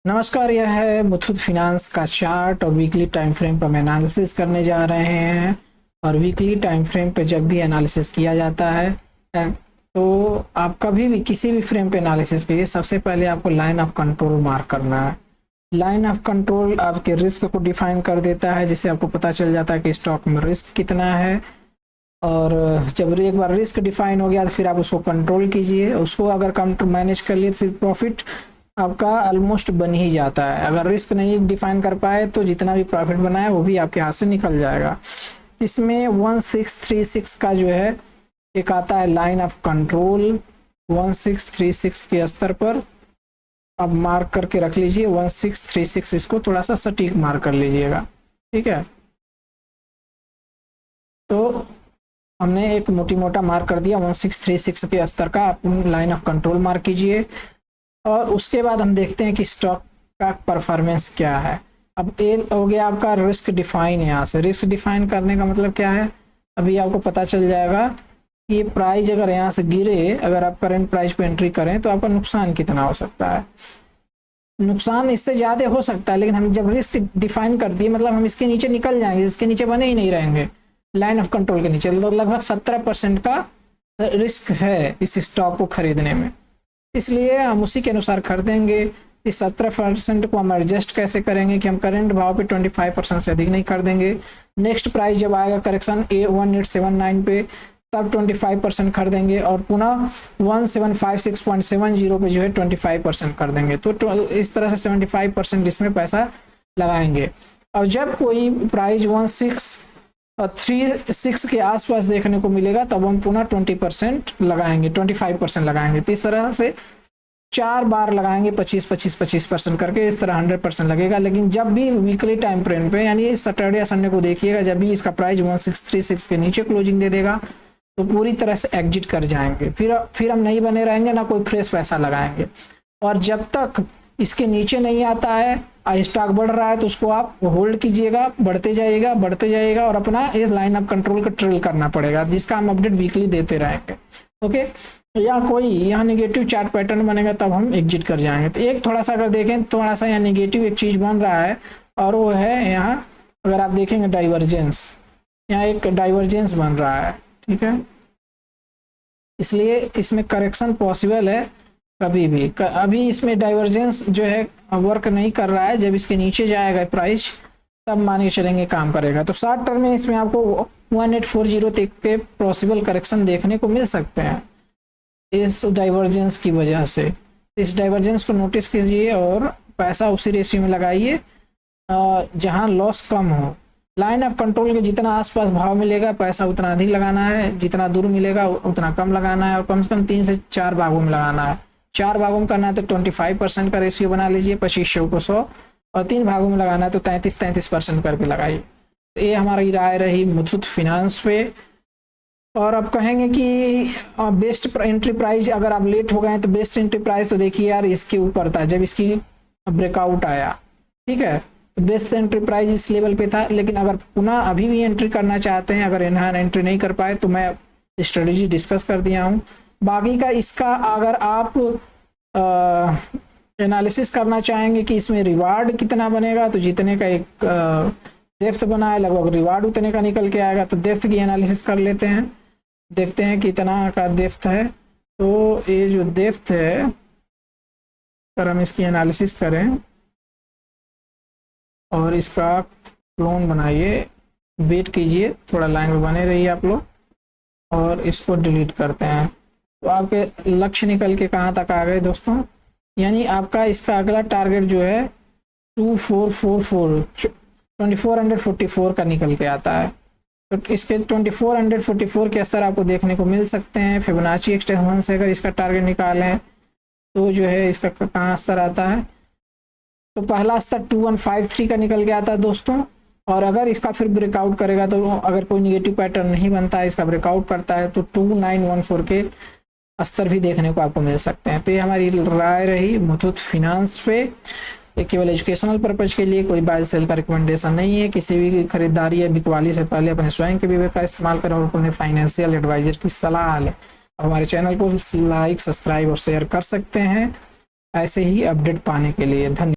नमस्कार, यह है मुथूट फिनांस का चार्ट और वीकली टाइम फ्रेम पर हम एनालिसिस करने जा रहे हैं। और वीकली टाइम फ्रेम पे जब भी एनालिसिस किया जाता है तो आप कभी भी किसी भी फ्रेम पे एनालिसिस कीजिए, सबसे पहले आपको लाइन ऑफ कंट्रोल मार्क करना है। लाइन ऑफ कंट्रोल आपके रिस्क को डिफाइन कर देता है, जिससे आपको पता चल जाता है कि स्टॉक में रिस्क कितना है। और जब एक बार रिस्क डिफाइन हो गया तो फिर आप उसको कंट्रोल कीजिए, उसको अगर कंट्रोल मैनेज कर लिए तो फिर प्रॉफिट आपका ऑलमोस्ट बन ही जाता है। अगर रिस्क नहीं डिफाइन कर पाए तो जितना भी प्रॉफिट बना है वो भी आपके हाथ से निकल जाएगा। इसमें 1636 का जो है एक आता है लाइन ऑफ कंट्रोल। 1636 के स्तर पर अब मार्क करके रख लीजिए 1636, इसको थोड़ा सा सटीक मार्क कर लीजिएगा, ठीक है। तो हमने एक मोटी मोटा मार्क कर दिया 1636 के स्तर का, आप लाइन ऑफ कंट्रोल मार्क कीजिए। और उसके बाद हम देखते हैं कि स्टॉक का परफॉर्मेंस क्या है। अब ए हो गया आपका रिस्क डिफाइन। यहाँ से रिस्क डिफाइन करने का मतलब क्या है, अभी आपको पता चल जाएगा कि ये प्राइस अगर यहाँ से गिरे, अगर आप करंट प्राइस पे एंट्री करें तो आपका नुकसान कितना हो सकता है। नुकसान इससे ज़्यादा हो सकता है, लेकिन हम जब रिस्क डिफाइन कर दिए मतलब हम इसके नीचे निकल जाएंगे, इसके नीचे बने ही नहीं रहेंगे लाइन ऑफ कंट्रोल के नीचे। तो लगभग 17% का रिस्क है इस स्टॉक को खरीदने में, इसलिए हम उसी के अनुसार खरीदेंगे। इस 17% को हम एडजस्ट कैसे करेंगे कि हम करंट भाव पे 25% से अधिक नहीं खरीदेंगे। नेक्स्ट प्राइस जब आएगा करेक्शन 1879 पे तब 25% खरीदेंगे, और पुनः 1756.70 पे जो है 25% कर देंगे। तो इस तरह से 75% इसमें पैसा लगाएंगे। और जब कोई प्राइस 1636 के आसपास देखने को मिलेगा तब हम पुनः 20% लगाएंगे, 25% लगाएंगे। तो इस तरह से 4 बार लगाएंगे 25% करके, इस तरह 100% लगेगा। लेकिन जब भी वीकली टाइम फ्रेम पे यानी सैटरडे या संडे को देखिएगा, जब भी इसका प्राइस 1636 के नीचे क्लोजिंग दे देगा तो पूरी तरह से एग्जिट कर जाएंगे। फिर हम नहीं बने रहेंगे, ना कोई फ्रेश पैसा लगाएंगे। और जब तक इसके नीचे नहीं आता है, स्टॉक बढ़ रहा है तो उसको आप होल्ड कीजिएगा, बढ़ते जाइएगा और अपना इस लाइन ऑफ कंट्रोल का ट्रेल करना पड़ेगा, जिसका हम अपडेट वीकली देते रहेंगे। ओके, या कोई यहाँ नेगेटिव चार्ट पैटर्न बनेगा तब हम एग्जिट कर जाएंगे। तो एक थोड़ा सा अगर देखें, थोड़ा सा यहाँ नेगेटिव एक चीज बन रहा है, और वो है यहाँ अगर आप देखेंगे डाइवर्जेंस, यहाँ एक डाइवर्जेंस बन रहा है, ठीक है। इसलिए इसमें करेक्शन पॉसिबल है कभी भी। अभी इसमें डाइवर्जेंस जो है वर्क नहीं कर रहा है, जब इसके नीचे जाएगा प्राइस तब मान के चलेंगे काम करेगा। तो शॉर्ट टर्म में इसमें आपको 1840 तक के पॉसिबल करेक्शन देखने को मिल सकते हैं इस डाइवर्जेंस की वजह से। इस डाइवर्जेंस को नोटिस कीजिए और पैसा उसी रेशियो में लगाइए जहां लॉस कम हो। लाइन ऑफ कंट्रोल के जितना आसपास भाव मिलेगा पैसा उतना अधिक लगाना है, जितना दूर मिलेगा उतना कम लगाना है, और कम से कम 3 से 4 भागों में लगाना है। 4 भागों में करना है तो 25% का रेशियो बना लीजिए, 2500 को 100, और 3 भागों में लगाना है तो 33% करके लगाइए। तो ये हमारी राय रही मुथूट फिनांस पे। और अब कहेंगे कि बेस्ट एंट्री प्राइस, अगर आप लेट हो गए तो बेस्ट एंट्री प्राइस तो देखिए यार इसके ऊपर था जब इसकी ब्रेकआउट आया, ठीक है। तो बेस्ट एंट्री प्राइस इस लेवल पे था, लेकिन अगर पुनः अभी भी एंट्री करना चाहते हैं, अगर यहाँ एंट्री नहीं कर पाए तो मैं स्ट्रेटेजी डिस्कस कर दिया हूँ। बाकी का इसका अगर आप एनालिसिस करना चाहेंगे कि इसमें रिवार्ड कितना बनेगा, तो जितने का एक डेप्थ बना है लगभग रिवार्ड उतने का निकल के आएगा। तो डेप्थ की एनालिसिस कर लेते हैं, देखते हैं कितना का डेप्थ है। तो ये जो डेप्थ है, अगर हम इसकी एनालिसिस करें और इसका क्लोन बनाइए, वेट कीजिए, थोड़ा लाइन में बने रहिए आप लोग, और इसको डिलीट करते हैं। तो आपके लक्ष्य निकल के कहाँ तक आ गए दोस्तों, यानी आपका इसका अगला टारगेट जो है 2444 का निकल के आता है। तो इसके 2444 के स्तर आपको देखने को मिल सकते हैं। फिबोनाची एक्सटेंशन से अगर इसका टारगेट निकालें तो जो है इसका कहाँ स्तर आता है, तो पहला स्तर 2153 का निकल के आता है दोस्तों। और अगर इसका फिर ब्रेकआउट करेगा, तो अगर कोई निगेटिव पैटर्न नहीं बनता है, इसका ब्रेकआउट करता है तो 2914 के स्तर भी देखने को आपको मिल सकते हैं। तो ये हमारी राय रही मुथूट फिनांस पे। ये केवल एजुकेशनल पर्पज के लिए, कोई बाय सेल का रिकमेंडेशन नहीं है। किसी भी खरीदारी या बिकवाली से पहले अपने स्वयं के विवेक का इस्तेमाल करें और अपने फाइनेंशियल एडवाइजर की सलाह लें। हमारे चैनल को लाइक, सब्सक्राइब और शेयर कर सकते हैं ऐसे ही अपडेट पाने के लिए। धन्यवाद।